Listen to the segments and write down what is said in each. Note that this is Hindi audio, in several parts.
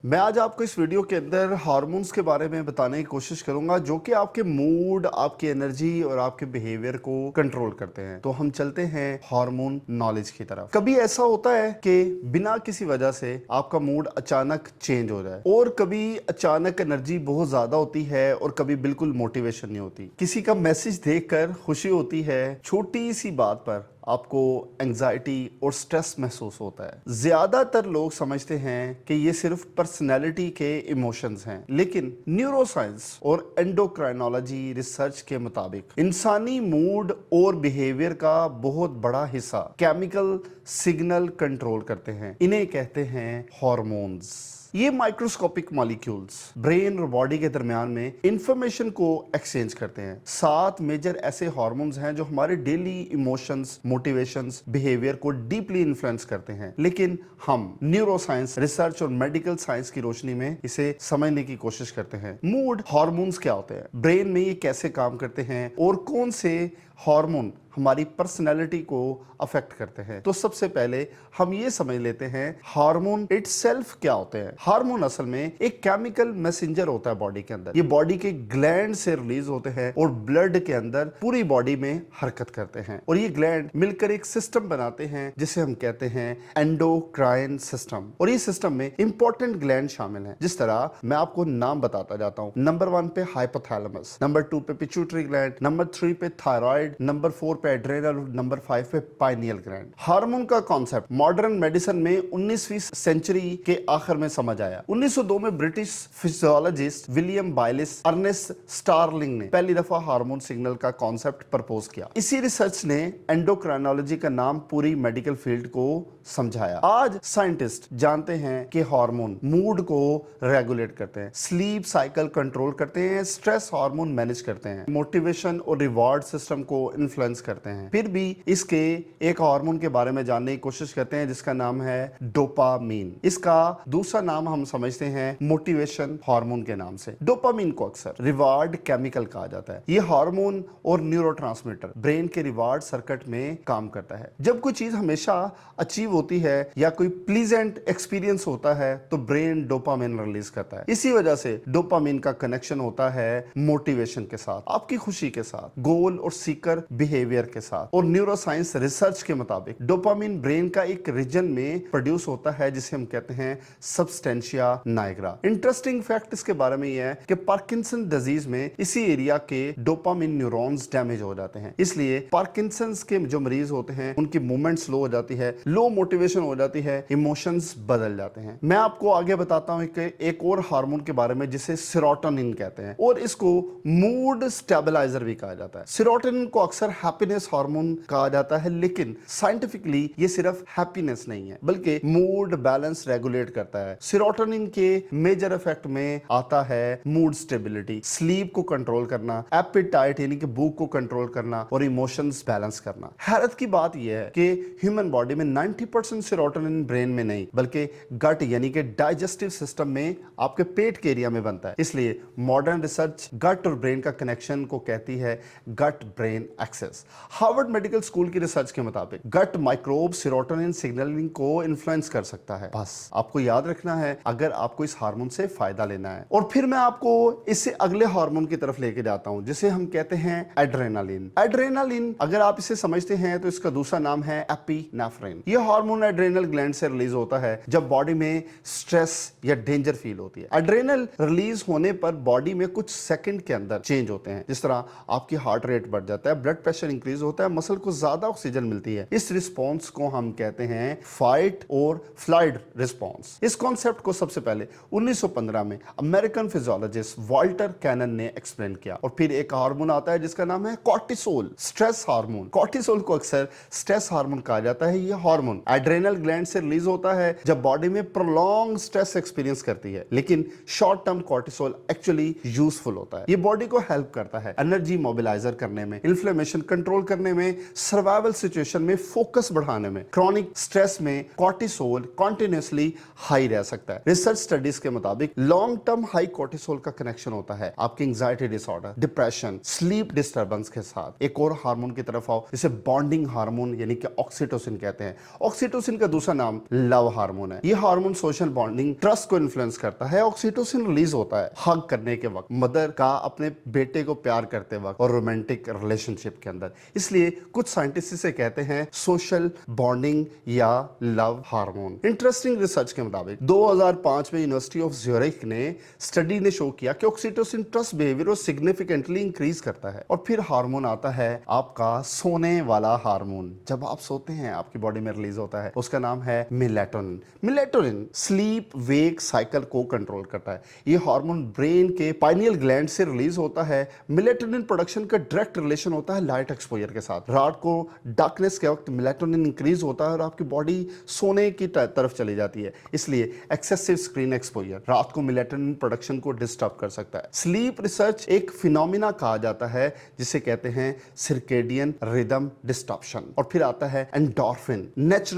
मैं आज आपको इस वीडियो के अंदर हार्मोन्स के बारे में बताने की कोशिश करूंगा जो कि आपके मूड, आपकी एनर्जी और आपके बिहेवियर को कंट्रोल करते हैं। तो हम चलते हैं हार्मोन नॉलेज की तरफ। कभी ऐसा होता है कि बिना किसी वजह से आपका मूड अचानक चेंज हो जाए और कभी अचानक एनर्जी बहुत ज्यादा होती है और कभी बिल्कुल मोटिवेशन नहीं होती। किसी का मैसेज देखकर खुशी होती है, छोटी सी बात पर आपको एंजाइटी और स्ट्रेस महसूस होता है। ज्यादातर लोग समझते हैं कि ये सिर्फ पर्सनैलिटी के इमोशंस हैं, लेकिन न्यूरोसाइंस और एंडोक्राइनोलॉजी रिसर्च के मुताबिक इंसानी मूड और बिहेवियर का बहुत बड़ा हिस्सा केमिकल सिग्नल कंट्रोल करते हैं। इन्हें कहते हैं हार्मोन्स। ये माइक्रोस्कोपिक मॉलिक्यूल्स ब्रेन और बॉडी के दरमियान में इंफॉर्मेशन को एक्सचेंज करते हैं। 7 मेजर ऐसे हार्मोन्स हैं जो हमारे डेली इमोशंस, मोटिवेशंस, बिहेवियर को डीपली इन्फ्लुएंस करते हैं, लेकिन हम न्यूरोसाइंस, रिसर्च और मेडिकल साइंस की रोशनी में इसे समझने की कोशिश करते हैं। मूड हार्मोन्स क्या होते हैं, ब्रेन में ये कैसे काम करते हैं और कौन से हार्मोन हमारी पर्सनैलिटी को अफेक्ट करते हैं। तो सबसे पहले हम ये समझ लेते हैं हार्मोन इटसेल्फ क्या होते हैं। हार्मोन असल में एक केमिकल मैसेंजर होता है बॉडी के अंदर। ये बॉडी के ग्लैंड से रिलीज होते हैं और ब्लड के अंदर पूरी बॉडी में हरकत करते हैं और ये ग्लैंड मिलकर एक सिस्टम बनाते हैं जिसे हम कहते हैं एंडोक्राइन सिस्टम। और ये सिस्टम में इंपॉर्टेंट ग्लैंड शामिल हैं, जिस तरह मैं आपको नाम बताता जाता हूं। नंबर 1 पे हाइपोथैलेमस, नंबर 2 पे पिट्यूटरी ग्लैंड, नंबर 3 पे थायराइड, नंबर 4 पे एड्रेनल, नंबर 5 पे पाइनियल ग्लैंड। हार्मोन का कॉन्सेप्ट मॉडर्न मेडिसिन में 19वीं सेंचुरी के आखिर में समझ आया। 1902 में British physiologist William Bayliss Ernest Starling ने पहली दफा हार्मोन सिग्नल का कॉन्सेप्ट प्रपोज किया। इसी रिसर्च ने एंडोक्राइनोलॉजी का नाम पूरी मेडिकल फील्ड को समझाया। आज साइंटिस्ट जानते हैं कि हार्मोन मूड को रेगुलेट करते हैं, स्लीप साइकिल कंट्रोल करते हैं, स्ट्रेस हार्मोन मैनेज करते हैं, मोटिवेशन और रिवॉर्ड सिस्टम को इन्फ्लुएंस करते हैं। फिर भी इसके एक हार्मोन के बारे में जानने की कोशिश करते हैं जिसका नाम है डोपामीन। इसका दूसरा नाम हम समझते हैं मोटिवेशन हार्मोन के नाम से। डोपामीन को अक्सर रिवार्ड केमिकल कहा जाता है। यह हार्मोन और न्यूरोट्रांसमीटर ब्रेन के रिवार्ड सर्किट में काम करता है। जब कोई चीज हमेशा अचीव होती है या कोई प्लीजेंट एक्सपीरियंस होता है तो ब्रेन डोपामीन रिलीज करता है। इसी वजह से डोपामीन का कनेक्शन होता है मोटिवेशन के साथ, आपकी खुशी के साथ, गोल और सीकर बिहेवियर के साथ। और न्यूरोसाइंस रिसर्च के मुताबिक डोपामीन ब्रेन का एक रीजन में प्रोड्यूस होता है जिसे हम कहते हैं सबस्टेंशिया नाइग्रा। इंटरेस्टिंग फैक्ट इसके बारे में यह है कि पार्किंसन डिजीज में इसी एरिया के डोपामीन न्यूरॉन्स डैमेज हो जाते हैं। इसलिए पार्किंसंस के जो मरीज होते हैं उनकी मूवमेंट स्लो हो जाती है, लो मोटिवेशन हो जाती है, इमोशंस बदल जाते हैं। मैं आपको आगे बताता हूं कि एक और हार्मोन के बारे में जिसे सेरोटोनिन कहते हैं और इसको मूड स्टेबलाइजर भी कहा जाता है। सेरोटोनिन को अक्सर हैप्पीनेस हार्मोन कहा जाता है, लेकिन साइंटिफिकली ये सिर्फ हैप्पीनेस नहीं है बल्कि मूड बैलेंस रेगुलेट करता है। सेरोटोनिन के मेजर इफेक्ट में आता है मूड स्टेबिलिटी, स्लीप को कंट्रोल करना, एपेटाइट यानी कि भूख को कंट्रोल करना और इमोशंस बैलेंस करना। हैरत की बात यह है कि ह्यूमन बॉडी में 90% सेरोटोनिन ब्रेन में नहीं बल्कि गट यानी कि डाइजेस्टिव सिस्टम में आपके पेट के एरिया में बनता है। इसलिए मॉडर्न रिसर्च गट और ब्रेन का कनेक्शन को कहती है gut brain axis. Harvard medical school की रिसर्च के मुताबिक गट माइक्रोब सेरोटोनिन सिग्नलिंग को इन्फ्लुएंस कर सकता है। बस आपको याद रखना है अगर आपको इस हार्मोन से फायदा लेना है। और फिर मैं आपको इससे अगले हार्मोन की तरफ लेके जाता हूं जिसे हम कहते हैं एड्रेनालिन। एड्रेनालिन अगर आप इसे समझते हैं तो इसका दूसरा नाम है एपिनेफ्रिन। यह हार्मोन एड्रेनल ग्लैंड से रिलीज होता है जब बॉडी में स्ट्रेस या डेंजर फील होती है। एड्रेनल रिलीज होने पर बॉडी में कुछ सेकंड के अंदर चेंज होते हैं, जिस तरह आपकी हार्ट रेट बढ़ जाता है, ब्लड प्रेशर इंक्रीज होता है, मसल को ज्यादा ऑक्सीजन मिलती है। इस रिस्पॉन्स को हम कहते हैं फाइट और फ्लाइट रिस्पॉन्स। इस कॉन्सेप्ट को सबसे पहले 1915 में अमेरिकन फिजियोलॉजिस्ट वाल्टर कैनन ने एक्सप्लेन किया। और फिर एक हार्मोन आता है जिसका नाम है कॉर्टिसोल, स्ट्रेस हार्मोन। कॉर्टिसोल को अक्सर स्ट्रेस हार्मोन कहा जाता है। यह हार्मोन एड्रेनल ग्लैंड से रिलीज होता है जब बॉडी में प्रोलॉन्ग स्ट्रेस एक्सपीरियंस करती है, लेकिन short term cortisol actually useful होता है। यह बॉडी को हेल्प करता है एनर्जी मोबिलाइजर करने में, इन्फ्लेमेशन कंट्रोल करने में, सर्वाइवल सिचुएशन में फोकस बढ़ाने में। क्रॉनिक स्ट्रेस में कॉर्टिसोल कॉन्टिन्यूअसली हाई रह सकता है। रिसर्च स्टडीज के मुताबिक लॉन्ग टर्म हाई कॉर्टिसोल का कनेक्शन होता है आपकी anxiety disorder, depression, sleep disturbance के साथ। एक और हार्मोन की तरफ आओ जिसे बॉन्डिंग हार्मोन यानी कि ऑक्सीटोसिन कहते हैं। ऑक्सीटोसिन का दूसरा नाम लव हार्मोन है। ये हार्मोन सोशल बॉन्डिंग, ट्रस्ट को इन्फ्लुएंस करता है। ऑक्सीटोसिन रिलीज होता है हग करने के वक्त, मदर का अपने बेटे को प्यार करते वक्त और रोमांटिक रिलेशनशिप के अंदर। इसलिए कुछ साइंटिस्ट इसे कहते हैं सोशल बॉन्डिंग या लव हार्मोन। इंटरेस्टिंग रिसर्च के मुताबिक 2005 में यूनिवर्सिटी ऑफ ज्यूरिख ने स्टडी ने शो किया कि ऑक्सीटोसिन ट्रस्ट बिहेवियर को सिग्निफिकेंटली इंक्रीज करता है। और फिर हार्मोन आता है आपका सोने वाला हार्मोन। जब आप सोते हैं आपकी बॉडी में रिलीज होता है, उसका नाम है melatonin. Melatonin sleep wake cycle को कंट्रोल करता है। ये हार्मोन ब्रेन के पाइनियल ग्लैंड से रिलीज होता है। मेलेटोनिन प्रोडक्शन का डायरेक्ट रिलेशन होता है लाइट एक्सपोजर के साथ। रात को डार्कनेस के वक्त मेलेटोनिन इंक्रीज होता है और आपकी बॉडी सोने की तरफ चली जाती है। इसलिए एक्सेसिव स्क्रीन एक्सपोजर रात को मेलेटोनिन प्रोडक्शन को डिस्टर्ब कर सकता है। स्लीप रिसर्च एक फिनोमिना कहा जाता है जिसे कहते हैं सर्केडियन रिदम डिस्टॉर्शन। और फिर आता है एंडोर्फिन, नेचुरल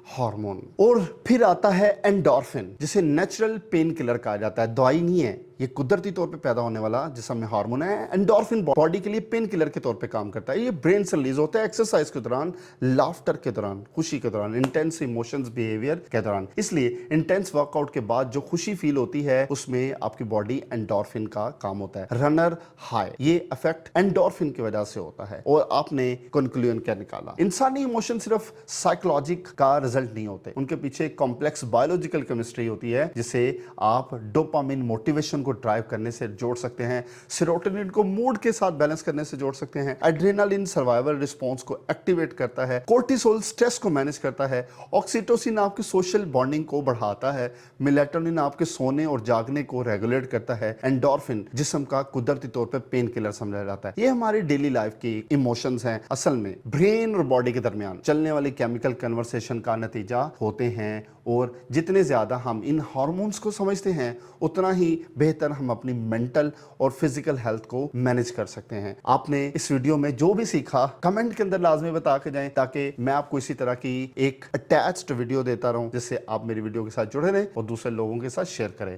हार्मोन। और फिर आता है एंडोर्फिन जिसे नेचुरल पेन किलर कहा जाता है। दवाई नहीं है, ये कुदरती तौर पे पैदा होने वाला जिसम में हार्मोन है। एंडोर्फिन बॉडी के लिए पेन किलर के तौर पे काम करता है। ये ब्रेन से रिलीज होता है एक्सरसाइज के दौरान, लाफ्टर के दौरान, खुशी के दौरान, इंटेंस इमोशंस बिहेवियर के दौरान। इसलिए इंटेंस वर्कआउट के बाद जो खुशी फील होती है उसमें आपकी बॉडी एंडोर्फिन का काम होता है। रनर हाई, ये इफेक्ट एंडोर्फिन की वजह से होता है। और आपने कंक्लूजन क्या निकाला? इंसानी इमोशन सिर्फ साइकोलॉजिक का रिजल्ट नहीं होते, उनके पीछे कॉम्प्लेक्स बायोलॉजिकल केमिस्ट्री होती है जिसे आप डोपामिन मोटिवेशन को ड्राइव करने से जोड़ सकते हैं, सेरोटोनिन को मूड के साथ बैलेंस करने से जोड़ सकते हैं, एड्रेनालिन सर्वाइवल रिस्पांस को एक्टिवेट करता है, कोर्टिसोल स्ट्रेस को मैनेज करता है, ऑक्सीटोसिन आपकी सोशल बॉन्डिंग को बढ़ाता है, मेलेटोनिन आपके सोने और जागने को रेगुलेट करता है, एंडोर्फिन जिस्म का कुदरती तौर पर पेन किलर समझा जाता है। ये हमारी डेली लाइफ की इमोशंस हैं, असल में ब्रेन और बॉडी के दरमियान चलने वाली केमिकल कन्वर्सेशन का नतीजा होते हैं। और जितने ज्यादा हम इन हार्मोन्स को समझते हैं उतना ही बेहतर हम अपनी मेंटल और फिजिकल हेल्थ को मैनेज कर सकते हैं। आपने इस वीडियो में जो भी सीखा कमेंट के अंदर लाजमी बता के जाएं ताकि मैं आपको इसी तरह की एक अटैच्ड वीडियो देता रहूं जिससे आप मेरी वीडियो के साथ जुड़े रहें और दूसरे लोगों के साथ शेयर करें।